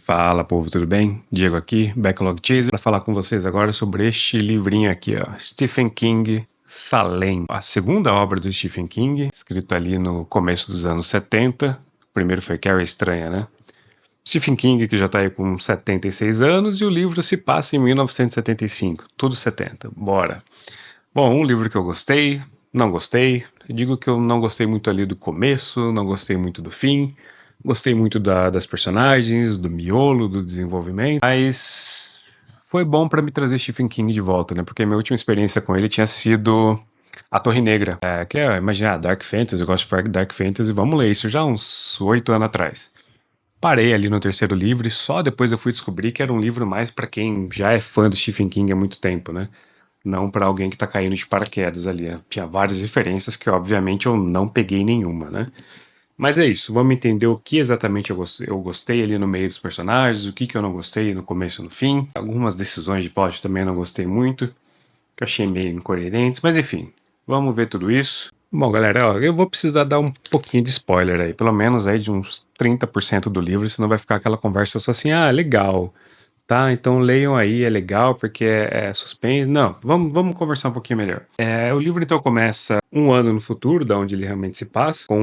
Fala, povo, tudo bem? Diego aqui, Backlog Chaser, para falar com vocês agora sobre este livrinho aqui, ó, Stephen King, Salem, a segunda obra do Stephen King, escrito ali no começo dos anos 70. O primeiro foi Carrie Estranha, né? Stephen King, que já tá aí com 76 anos, e o livro se passa em 1975, tudo 70, bora. Bom, um livro que eu gostei, não gostei. Eu digo que eu não gostei muito ali do começo, não gostei muito do fim. Gostei muito das personagens, do miolo, do desenvolvimento. Mas foi bom pra me trazer Stephen King de volta, né? Porque a minha última experiência com ele tinha sido A Torre Negra. Que é, imagina, Dark Fantasy, eu gosto de Dark Fantasy, vamos ler isso já uns 8 anos atrás. Parei ali no terceiro livro e só depois eu fui descobrir que era um livro mais pra quem já é fã do Stephen King há muito tempo, né? Não pra alguém que tá caindo de paraquedas ali. Tinha várias referências que, obviamente, eu não peguei nenhuma, né? Mas é isso, vamos entender o que exatamente eu gostei ali no meio dos personagens, o que eu não gostei no começo e no fim. Algumas decisões de plot também não gostei muito, que eu achei meio incoerentes, mas enfim, vamos ver tudo isso. Bom, galera, ó, eu vou precisar dar um pouquinho de spoiler aí, pelo menos aí de uns 30% do livro, senão vai ficar aquela conversa só assim, ah, legal, tá, então leiam aí, é legal porque é suspense. Não, vamos conversar um pouquinho melhor. O livro então começa um ano no futuro, da onde ele realmente se passa, com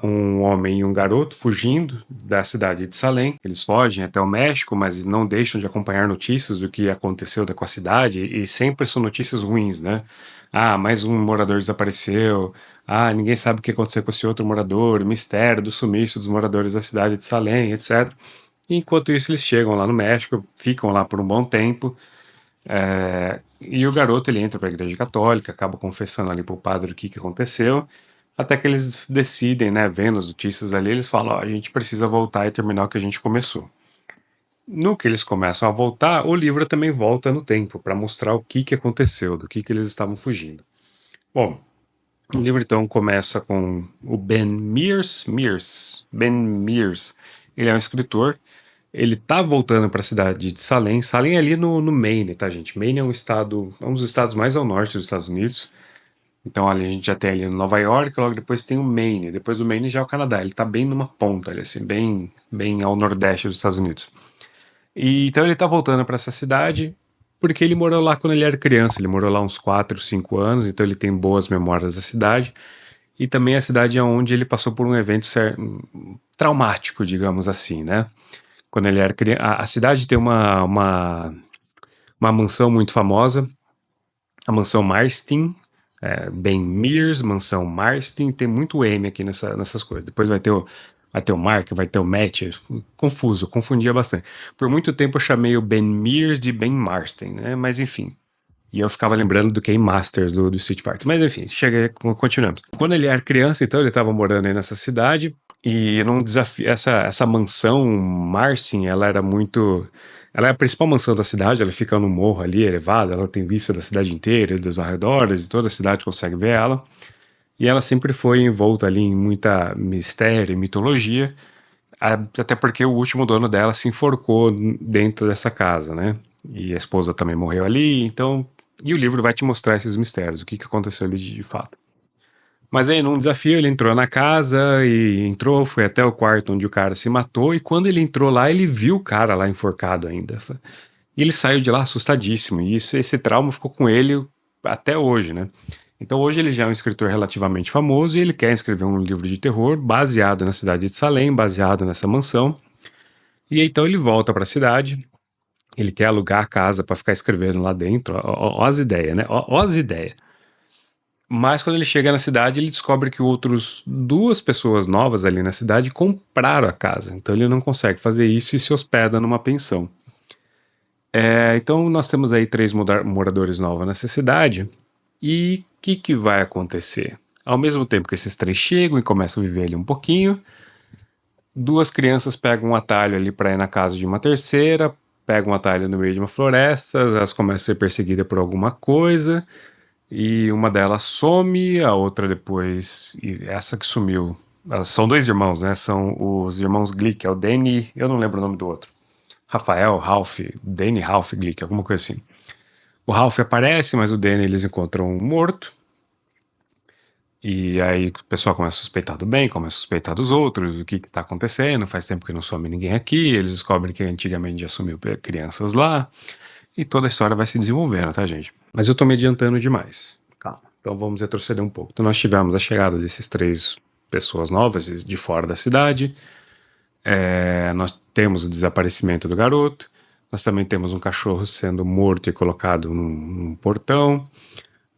um homem e um garoto fugindo da cidade de Salem. Eles fogem até o México, mas não deixam de acompanhar notícias do que aconteceu com a cidade, e sempre são notícias ruins, né? Ah, mais um morador desapareceu. Ah, ninguém sabe o que aconteceu com esse outro morador, mistério do sumiço dos moradores da cidade de Salem, etc. Enquanto isso, eles chegam lá no México, ficam lá por um bom tempo, e o garoto ele entra para a igreja católica, acaba confessando ali para o padre o que aconteceu, até que eles decidem, né, vendo as notícias ali, eles falam, ó, a gente precisa voltar e terminar o que a gente começou. No que eles começam a voltar, o livro também volta no tempo, para mostrar o que aconteceu, do que eles estavam fugindo. Bom, o livro então começa com o Ben Mears. Ele é um escritor. Ele tá voltando para a cidade de Salem. Salem é ali no Maine, tá, gente? Maine é um estado, é um dos estados mais ao norte dos Estados Unidos. Então, ali a gente já tem ali Nova York, logo depois tem o Maine. Depois do Maine já é o Canadá. Ele tá bem numa ponta, ali, assim, bem ao nordeste dos Estados Unidos. E então ele tá voltando para essa cidade porque ele morou lá quando ele era criança. Ele morou lá uns 4, 5 anos, então ele tem boas memórias da cidade. E também a cidade é onde ele passou por um evento traumático, digamos assim, né? Quando ele era criança. A cidade tem uma mansão muito famosa, a mansão Marston, Ben Mears, mansão Marston, tem muito M aqui nessas coisas. Depois vai ter o Mark, vai ter o Matt, confuso, confundia bastante. Por muito tempo eu chamei o Ben Mears de Ben Marston, né? Mas enfim. E eu ficava lembrando do Game Masters do Street Fighter. Mas enfim, continuamos. Quando ele era criança, então, ele estava morando aí nessa cidade. E num desafio, essa mansão Marcin, ela era muito. Ela é a principal mansão da cidade, ela fica no morro ali, elevada, ela tem vista da cidade inteira, dos arredores, e toda a cidade consegue ver ela. E ela sempre foi envolta ali em muita mistério e mitologia, até porque o último dono dela se enforcou dentro dessa casa, né? E a esposa também morreu ali, então. E o livro vai te mostrar esses mistérios, o que aconteceu ali de fato. Mas aí, num desafio, ele entrou na casa e entrou, foi até o quarto onde o cara se matou. E quando ele entrou lá, ele viu o cara lá enforcado ainda. E ele saiu de lá assustadíssimo. E esse trauma ficou com ele até hoje, né? Então hoje ele já é um escritor relativamente famoso e ele quer escrever um livro de terror baseado na cidade de Salem, baseado nessa mansão. E então ele volta para a cidade. Ele quer alugar a casa para ficar escrevendo lá dentro. Ó as ideias, né? Ó as ideias. Mas quando ele chega na cidade, ele descobre que outros duas pessoas novas ali na cidade compraram a casa. Então ele não consegue fazer isso e se hospeda numa pensão. Então nós temos aí 3 moradores novos nessa cidade. E o que vai acontecer? Ao mesmo tempo que esses 3 chegam e começam a viver ali um pouquinho, 2 crianças pegam um atalho ali para ir na casa de uma terceira, pegam um atalho no meio de uma floresta, elas começam a ser perseguidas por alguma coisa. E uma delas some, a outra depois. E essa que sumiu. Elas são 2 irmãos, né? São os irmãos Glick, é o Danny. Eu não lembro o nome do outro. Rafael, Ralph, Danny, Ralph Glick, alguma coisa assim. O Ralph aparece, mas o Danny eles encontram morto. E aí o pessoal começa a suspeitar do bem, começa a suspeitar dos outros, o que que tá acontecendo, faz tempo que não some ninguém aqui, eles descobrem que antigamente já sumiu crianças lá, e toda a história vai se desenvolvendo, tá, gente? Mas eu tô me adiantando demais. Calma. Então vamos retroceder um pouco. Então nós tivemos a chegada desses três pessoas novas de fora da cidade, nós temos o desaparecimento do garoto, nós também temos um cachorro sendo morto e colocado num portão,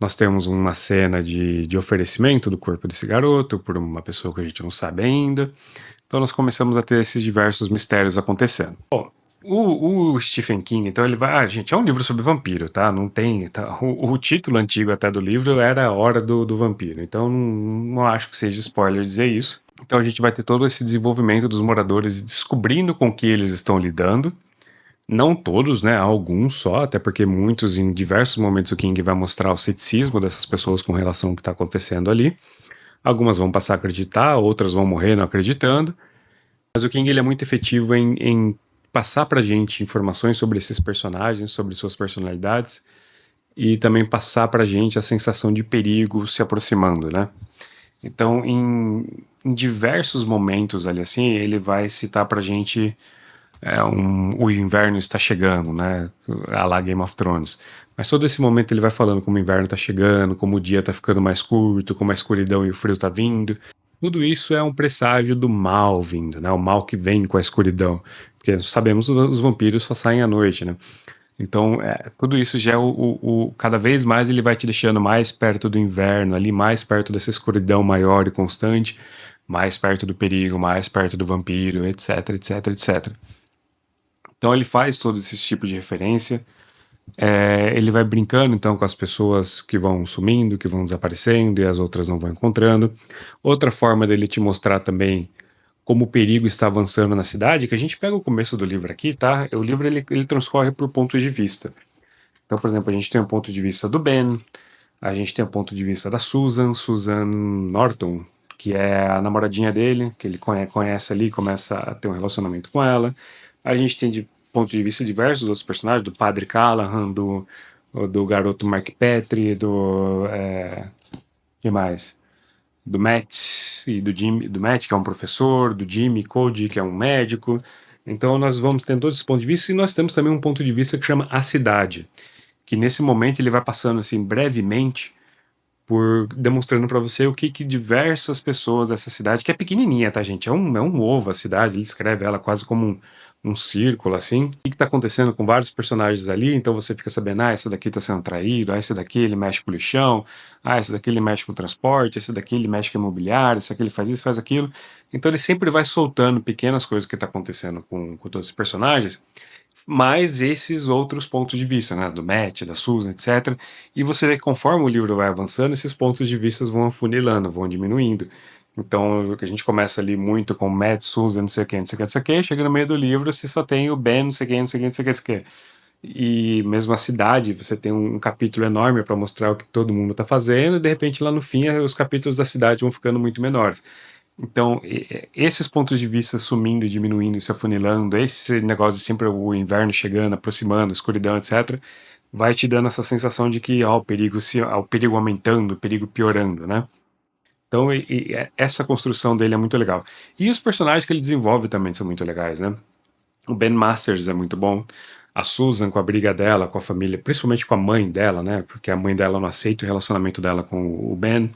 nós temos uma cena de oferecimento do corpo desse garoto por uma pessoa que a gente não sabe ainda. Então nós começamos a ter esses diversos mistérios acontecendo. Bom, o Stephen King, então ele vai. Ah, gente, é um livro sobre vampiro, tá? Não tem. Tá, o título antigo até do livro era A Hora do Vampiro. Então não acho que seja spoiler dizer isso. Então a gente vai ter todo esse desenvolvimento dos moradores descobrindo com que eles estão lidando. Não todos, né? Alguns só, até porque muitos, em diversos momentos, o King vai mostrar o ceticismo dessas pessoas com relação ao que está acontecendo ali. Algumas vão passar a acreditar, outras vão morrer não acreditando. Mas o King ele é muito efetivo em passar pra gente informações sobre esses personagens, sobre suas personalidades, e também passar pra gente a sensação de perigo se aproximando, né? Então, em diversos momentos ali assim, ele vai citar pra gente o inverno está chegando, né? A lá Game of Thrones. Mas todo esse momento ele vai falando como o inverno está chegando, como o dia está ficando mais curto, como a escuridão e o frio tá vindo. Tudo isso é um presságio do mal vindo, né? O mal que vem com a escuridão. Porque sabemos que os vampiros só saem à noite, né? Então, tudo isso já é cada vez mais ele vai te deixando mais perto do inverno, ali mais perto dessa escuridão maior e constante, mais perto do perigo, mais perto do vampiro, etc, etc, etc. Então ele faz todos esses tipos de referência. Ele vai brincando então com as pessoas que vão sumindo, que vão desaparecendo e as outras não vão encontrando. Outra forma dele te mostrar também como o perigo está avançando na cidade, que a gente pega o começo do livro aqui, tá? O livro ele transcorre por pontos de vista. Então, por exemplo, a gente tem um ponto de vista do Ben, a gente tem um ponto de vista da Susan Norton, que é a namoradinha dele, que ele conhece ali, começa a ter um relacionamento com ela. A gente tem de ponto de vista diversos outros personagens, do Padre Callahan, do garoto Mark Petrie, que mais? Do Matt e do Jimmy, do Matt, que é um professor, do Jimmy Cody, que é um médico. Então nós vamos tendo todos esses pontos de vista e nós temos também um ponto de vista que chama A Cidade, que nesse momento ele vai passando assim brevemente por demonstrando para você o que diversas pessoas dessa cidade, que é pequenininha, tá, gente? É um ovo a cidade, ele escreve ela quase como um círculo, assim. O que tá acontecendo com vários personagens ali, então você fica sabendo, esse daqui tá sendo traído, esse daqui ele mexe com o lixão, esse daqui ele mexe com o transporte, esse daqui ele mexe com o imobiliário, esse aqui ele faz isso, faz aquilo. Então ele sempre vai soltando pequenas coisas que tá acontecendo com todos os personagens, mais esses outros pontos de vista, né, do Matt, da Susan, etc. E você vê que conforme o livro vai avançando, esses pontos de vista vão afunilando, vão diminuindo. Então, a gente começa ali muito com Matt, Susan, não sei o que, não sei o que, não sei o que, chega no meio do livro, você só tem o Ben, não sei o que, não sei o que, não sei o que, não sei o que. E mesmo a cidade, você tem um capítulo enorme para mostrar o que todo mundo está fazendo, e de repente lá no fim os capítulos da cidade vão ficando muito menores. Então, esses pontos de vista sumindo, diminuindo, se afunilando, esse negócio de sempre o inverno chegando, aproximando, escuridão, etc., vai te dando essa sensação de que o perigo aumentando, o perigo piorando, né? Então, essa construção dele é muito legal. E os personagens que ele desenvolve também são muito legais, né? O Ben Masters é muito bom. A Susan, com a briga dela, com a família, principalmente com a mãe dela, né? Porque a mãe dela não aceita o relacionamento dela com o Ben.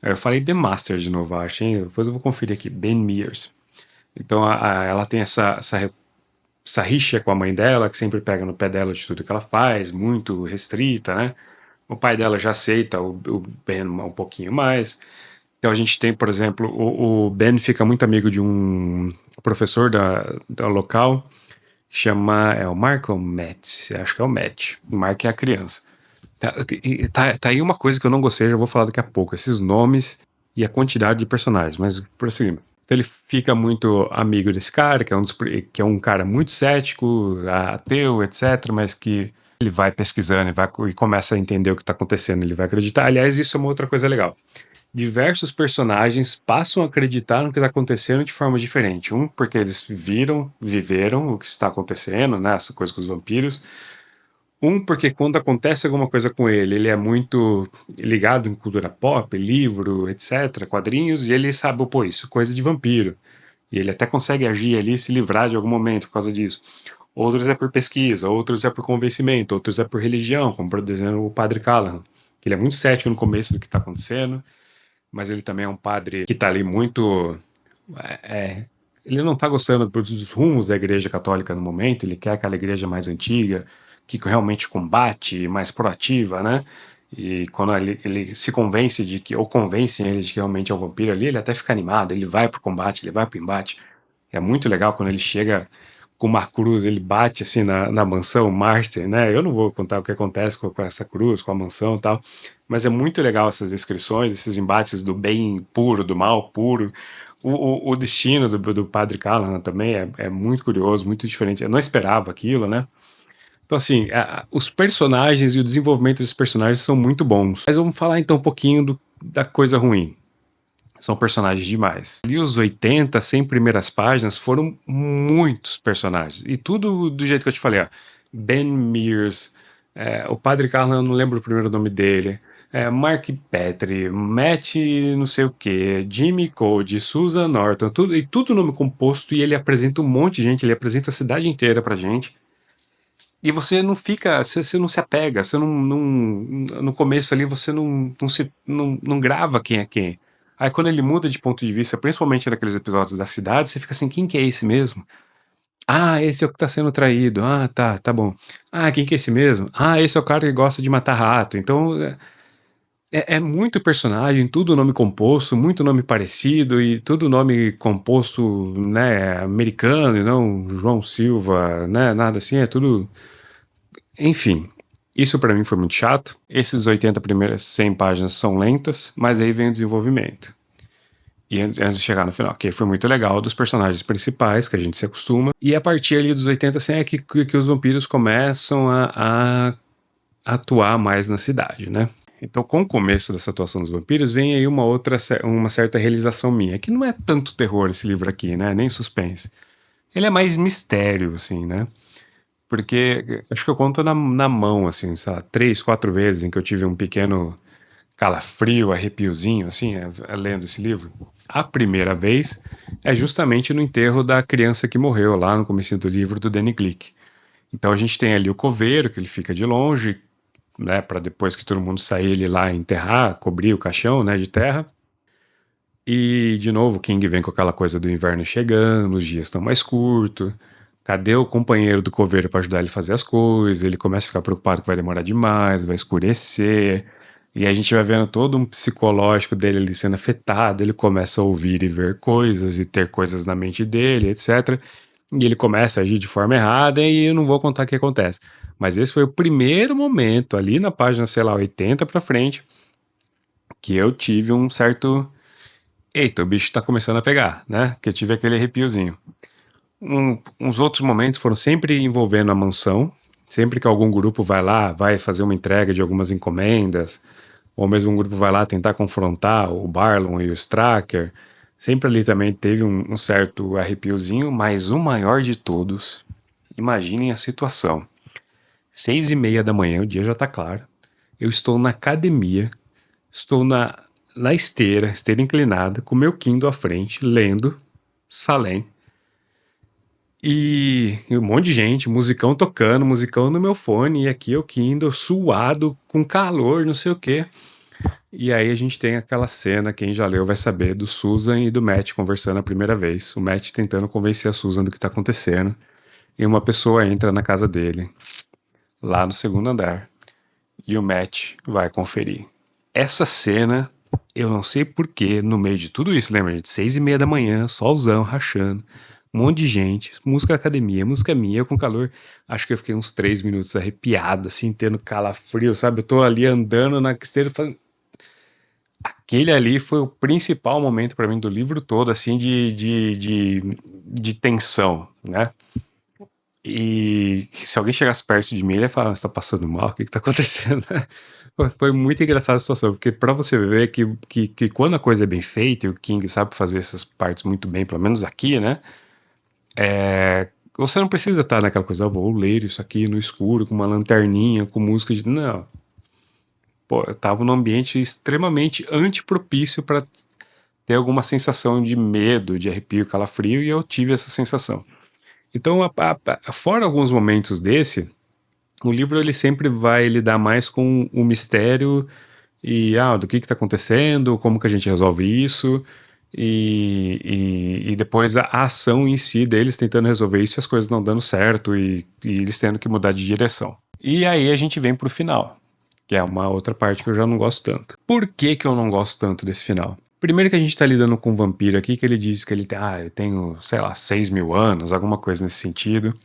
Eu falei The Master de novo, acho, hein? Depois eu vou conferir aqui. Ben Mears. Então ela tem essa rixa com a mãe dela, que sempre pega no pé dela de tudo que ela faz, muito restrita, né? O pai dela já aceita o Ben um pouquinho mais. Então a gente tem, por exemplo, o Ben fica muito amigo de um professor da local, que chama, o Mark ou Matt? Acho que é o Matt. O Mark é a criança. Tá aí uma coisa que eu não gostei, já vou falar daqui a pouco. Esses nomes e a quantidade de personagens, mas prosseguindo. Então ele fica muito amigo desse cara, que é um cara muito cético, ateu, etc., mas que ele vai pesquisando e começa a entender o que está acontecendo, ele vai acreditar. Aliás, isso é uma outra coisa legal. Diversos personagens passam a acreditar no que está acontecendo de forma diferente. Um, porque eles viveram o que está acontecendo, né? Essa coisa com os vampiros. Porque quando acontece alguma coisa com ele é muito ligado em cultura pop, livro, etc., quadrinhos, e ele sabe, pô, isso é coisa de vampiro. E ele até consegue agir ali e se livrar de algum momento por causa disso. Outros é por pesquisa, outros é por convencimento, outros é por religião, como por exemplo o Padre Callahan, que ele é muito cético no começo do que está acontecendo, mas ele também é um padre que está ali muito. Ele não está gostando dos rumos da Igreja Católica no momento, ele quer aquela igreja mais antiga, que realmente combate, mais proativa, né? E quando ele se convence de que, ou convencem ele de que realmente é um vampiro ali, ele até fica animado, ele vai pro combate, ele vai pro embate. É muito legal quando ele chega com uma cruz, ele bate assim na mansão Marston, né? Eu não vou contar o que acontece com essa cruz, com a mansão e tal, mas é muito legal essas descrições, esses embates do bem puro, do mal puro. O destino do Padre Callahan também é muito curioso, muito diferente. Eu não esperava aquilo, né? Então, assim, os personagens e o desenvolvimento dos personagens são muito bons. Mas vamos falar então um pouquinho da coisa ruim. São personagens demais. Ali os 80, 100 primeiras páginas foram muitos personagens. E tudo do jeito que eu te falei, ó. Ben Mears, o Padre Callahan, eu não lembro o primeiro nome dele. Mark Petrie, Matt não sei o que, Jimmy Code, Susan Norton, tudo nome composto, e ele apresenta um monte de gente, ele apresenta a cidade inteira pra gente. E você não fica, você não se apega, você no começo ali você não grava quem é quem. Aí quando ele muda de ponto de vista, principalmente naqueles episódios da cidade, você fica assim, quem que é esse mesmo? Ah, esse é o que tá sendo traído. Ah, tá bom. Ah, quem que é esse mesmo? Ah, esse é o cara que gosta de matar rato. Então, é muito personagem, tudo nome composto, muito nome parecido e tudo nome composto, né, americano e não João Silva, né, nada assim, é tudo. Enfim, isso pra mim foi muito chato. Esses 80 primeiras 100 páginas são lentas, mas aí vem o desenvolvimento. E antes de chegar no final, que foi muito legal, dos personagens principais, que a gente se acostuma. E a partir ali dos 80, assim, é que os vampiros começam a atuar mais na cidade, né? Então, com o começo dessa atuação dos vampiros, vem aí uma certa realização minha, que não é tanto terror esse livro aqui, né? Nem suspense. Ele é mais mistério, assim, né? Porque acho que eu conto na mão, assim, sei lá, 3, 4 vezes em que eu tive um pequeno calafrio, arrepiozinho, assim, lendo esse livro. A primeira vez é justamente no enterro da criança que morreu, lá no começo do livro, do Danny Glick. Então a gente tem ali o coveiro, que ele fica de longe, né, para depois que todo mundo sair, ele lá enterrar, cobrir o caixão, né, de terra. E, de novo, o King vem com aquela coisa do inverno chegando, os dias estão mais curtos. Cadê o companheiro do coveiro para ajudar ele a fazer as coisas? Ele começa a ficar preocupado que vai demorar demais, vai escurecer. E a gente vai vendo todo um psicológico dele ali sendo afetado. Ele começa a ouvir e ver coisas e ter coisas na mente dele, etc. E ele começa a agir de forma errada e eu não vou contar o que acontece. Mas esse foi o primeiro momento, ali na página, sei lá, 80 pra frente, que eu tive um certo. Eita, o bicho tá começando a pegar, né? Que eu tive aquele arrepiozinho. Uns outros momentos foram sempre envolvendo a mansão. Sempre que algum grupo vai lá, vai fazer uma entrega de algumas encomendas, ou mesmo um grupo vai lá tentar confrontar o Barlon e o Stracker. Sempre ali também teve um certo arrepiozinho, mas o maior de todos, imaginem a situação. 6:30 da manhã, o dia já tá claro. Eu estou na academia, estou na esteira inclinada, com meu Kindle à frente, lendo Salem. E um monte de gente, musicão tocando, musicão no meu fone, e aqui eu Kindle, suado, com calor, não sei o quê. E aí a gente tem aquela cena, quem já leu vai saber, do Susan e do Matt conversando a primeira vez. O Matt tentando convencer a Susan do que tá acontecendo. E uma pessoa entra na casa dele, lá no segundo andar. E o Matt vai conferir. Essa cena, eu não sei porquê, no meio de tudo isso, lembra, gente? 6:30 da manhã, solzão, rachando. Um monte de gente, música da academia, música minha, eu com calor. Acho que eu fiquei uns 3 minutos arrepiado, assim, tendo calafrio, sabe? Eu tô ali andando na esteira, falando. Aquele ali foi o principal momento pra mim do livro todo, assim, de tensão, né? E se alguém chegasse perto de mim, ele ia falar: você tá passando mal? O que tá acontecendo? Foi muito engraçada a situação, porque pra você ver que quando a coisa é bem feita, e o King sabe fazer essas partes muito bem, pelo menos aqui, né? Você não precisa estar naquela coisa, vou ler isso aqui no escuro, com uma lanterninha, com música de... Não. Pô, eu tava num ambiente extremamente antipropício para ter alguma sensação de medo, de arrepio, calafrio, e eu tive essa sensação. Então, fora alguns momentos desse, o livro ele sempre vai lidar mais com o mistério e do que está acontecendo, como que a gente resolve isso, e depois a ação em si deles tentando resolver isso e as coisas não dando certo e eles tendo que mudar de direção. E aí a gente vem pro final, que é uma outra parte que eu já não gosto tanto. Por que que eu não gosto tanto desse final? Primeiro que a gente tá lidando com um vampiro aqui, que ele diz que ele tem, eu tenho, sei lá, 6.000 anos, alguma coisa nesse sentido.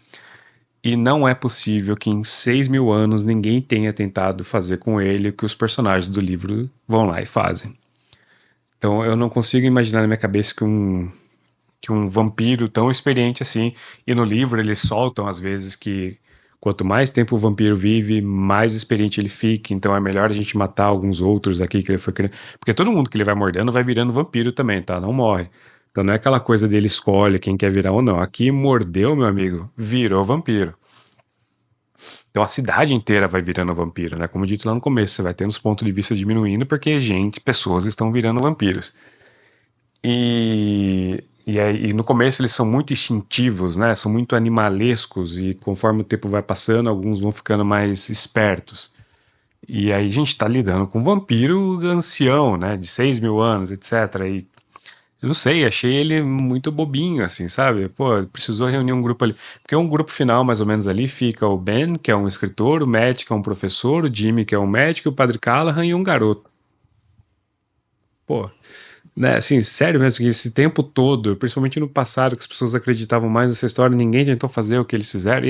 E não é possível que em 6.000 anos ninguém tenha tentado fazer com ele o que os personagens do livro vão lá e fazem. Então eu não consigo imaginar na minha cabeça que um vampiro tão experiente assim, e no livro eles soltam às vezes que quanto mais tempo o vampiro vive, mais experiente ele fica, então é melhor a gente matar alguns outros aqui que ele foi criando. Porque todo mundo que ele vai mordendo vai virando vampiro também, tá? Não morre. Então não é aquela coisa dele escolhe quem quer virar ou não. Aqui mordeu, meu amigo, virou vampiro. Então a cidade inteira vai virando vampiro, né? Como dito lá no começo, você vai tendo os pontos de vista diminuindo porque pessoas estão virando vampiros. E no começo eles são muito instintivos, né? São muito animalescos e conforme o tempo vai passando, alguns vão ficando mais espertos. E aí a gente tá lidando com um vampiro ancião, né? De 6.000 anos, etc. E eu não sei, achei ele muito bobinho, assim, sabe? Pô, precisou reunir um grupo ali. Porque um grupo final, mais ou menos, ali fica o Ben, que é um escritor, o Matt, que é um professor, o Jimmy, que é um médico, o Padre Callahan e um garoto. Pô, né, assim, sério mesmo, que esse tempo todo, principalmente no passado, que as pessoas acreditavam mais nessa história, ninguém tentou fazer o que eles fizeram.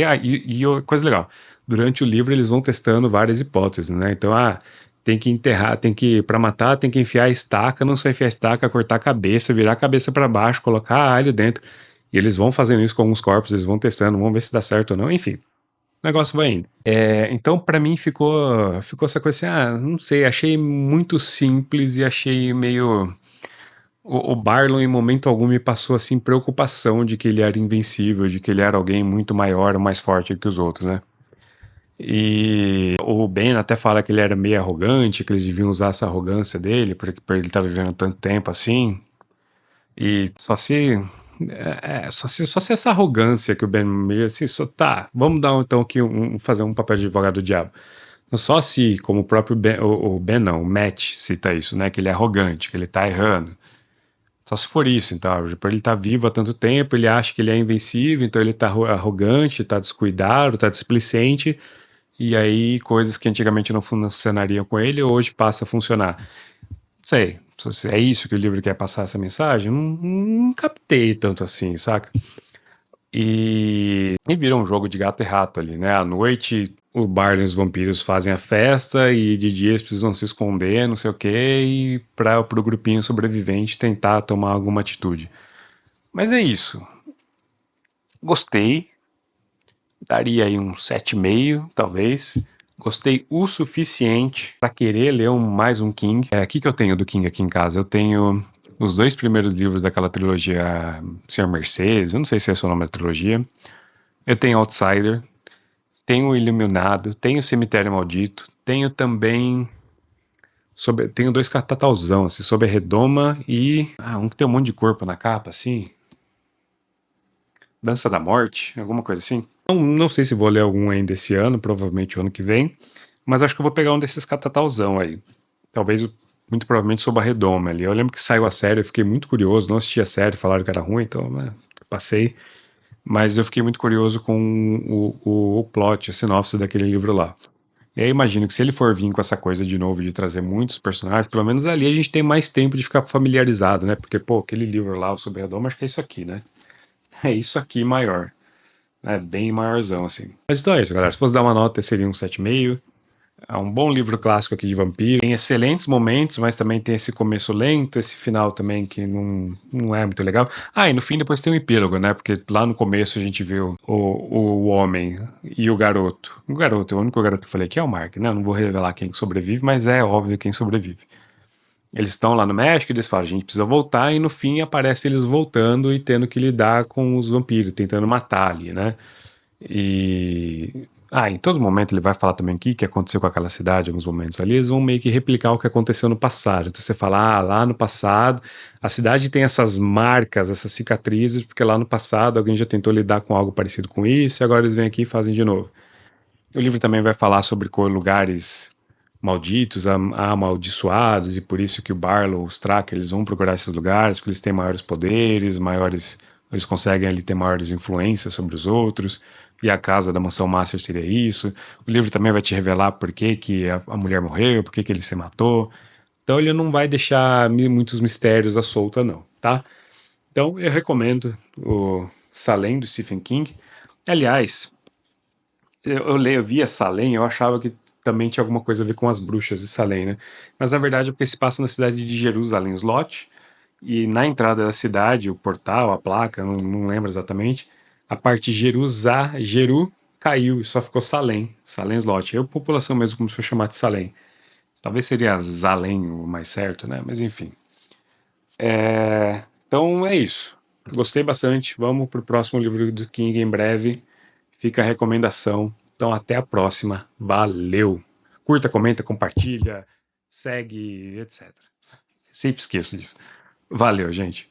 Coisa legal, durante o livro eles vão testando várias hipóteses, né? Então, tem que enterrar, pra matar, tem que enfiar a estaca, não só enfiar a estaca, cortar a cabeça, virar a cabeça para baixo, colocar alho dentro. E eles vão fazendo isso com alguns corpos, eles vão testando, vão ver se dá certo ou não, enfim. O negócio vai indo. Então, pra mim, ficou essa coisa assim, não sei, achei muito simples e achei meio... O Barlon, em momento algum, me passou assim preocupação de que ele era invencível, de que ele era alguém muito maior, mais forte que os outros, né? E o Ben até fala que ele era meio arrogante, que eles deviam usar essa arrogância dele, porque por ele estar vivendo tanto tempo assim. E só se essa arrogância que o Ben meio assim, vamos dar então aqui fazer um papel de advogado do diabo. Só se, como o próprio Ben, o Ben não, o Matt cita isso, né? Que ele é arrogante, que ele tá errando. Só se for isso, então, por ele estar vivo há tanto tempo, ele acha que ele é invencível, então ele tá arrogante, tá descuidado, tá displicente, e aí coisas que antigamente não funcionariam com ele, hoje passa a funcionar. Não sei, se é isso que o livro quer passar essa mensagem? Não captei tanto assim, saca? E vira um jogo de gato e rato ali, né? À noite, o Barney e os vampiros fazem a festa e de dia eles precisam se esconder, não sei o quê, e pro grupinho sobrevivente tentar tomar alguma atitude. Mas é isso. Gostei. Daria aí um 7,5, talvez. Gostei o suficiente para querer ler mais um King. O que eu tenho do King aqui em casa? Eu tenho os 2 primeiros livros daquela trilogia Senhor Mercedes, eu não sei se é o nome da trilogia. Eu tenho Outsider, tenho o Iluminado, tenho o Cemitério Maldito, tenho também... tenho 2 catatauzão, assim, Sob a Redoma e... um que tem um monte de corpo na capa, assim. Dança da Morte, alguma coisa assim. Não sei se vou ler algum ainda esse ano, provavelmente o ano que vem, mas acho que eu vou pegar um desses catatauzão aí. Talvez, muito provavelmente, Sob a Redoma ali. Eu lembro que saiu a série, eu fiquei muito curioso, não assisti a série, falaram que era ruim, então passei. Mas eu fiquei muito curioso com o plot, a sinopse daquele livro lá. E aí imagino que se ele for vir com essa coisa de novo de trazer muitos personagens, pelo menos ali a gente tem mais tempo de ficar familiarizado, né? Porque, pô, aquele livro lá, o Sob a Redoma, acho que é isso aqui, né? É isso aqui maior. É bem maiorzão, assim. Mas então é isso, galera. Se fosse dar uma nota, seria um 7,5. É um bom livro clássico aqui de vampiro. Tem excelentes momentos, mas também tem esse começo lento, esse final também que não é muito legal. E no fim depois tem um epílogo, né? Porque lá no começo a gente viu o homem e o garoto. O único garoto que eu falei aqui é o Mark, né? Eu não vou revelar quem sobrevive, mas é óbvio quem sobrevive. Eles estão lá no México e eles falam, a gente precisa voltar, e no fim aparece eles voltando e tendo que lidar com os vampiros, tentando matar ali, né? E. Ah, em todo momento ele vai falar também aqui o que aconteceu com aquela cidade, em alguns momentos ali, eles vão meio que replicar o que aconteceu no passado. Então você fala, ah, lá no passado, a cidade tem essas marcas, essas cicatrizes, porque lá no passado alguém já tentou lidar com algo parecido com isso, e agora eles vêm aqui e fazem de novo. O livro também vai falar sobre lugares malditos, amaldiçoados, e por isso que o Barlow, os Tracker, eles vão procurar esses lugares, porque eles têm maiores poderes, eles conseguem ali ter maiores influências sobre os outros, e a casa da Mansão Master seria isso. O livro também vai te revelar por que, que a mulher morreu, por que, que ele se matou. Então ele não vai deixar muitos mistérios à solta, não, tá? Então eu recomendo o Salem, do Stephen King. Aliás, eu via Salem, eu achava que também tinha alguma coisa a ver com as bruxas de Salem, né? Mas na verdade é porque se passa na cidade de Jerusalém, Slot, e na entrada da cidade, o portal, a placa, não lembro exatamente, a parte Jeru caiu e só ficou Salem, Salem Slot. E a população mesmo começou a chamar de Salem. Talvez seria Zalém o mais certo, né? Mas enfim. Então é isso. Gostei bastante. Vamos pro próximo livro do King em breve. Fica a recomendação. Então até a próxima. Valeu. Curta, comenta, compartilha, segue, etc. Sempre esqueço disso. Valeu, gente.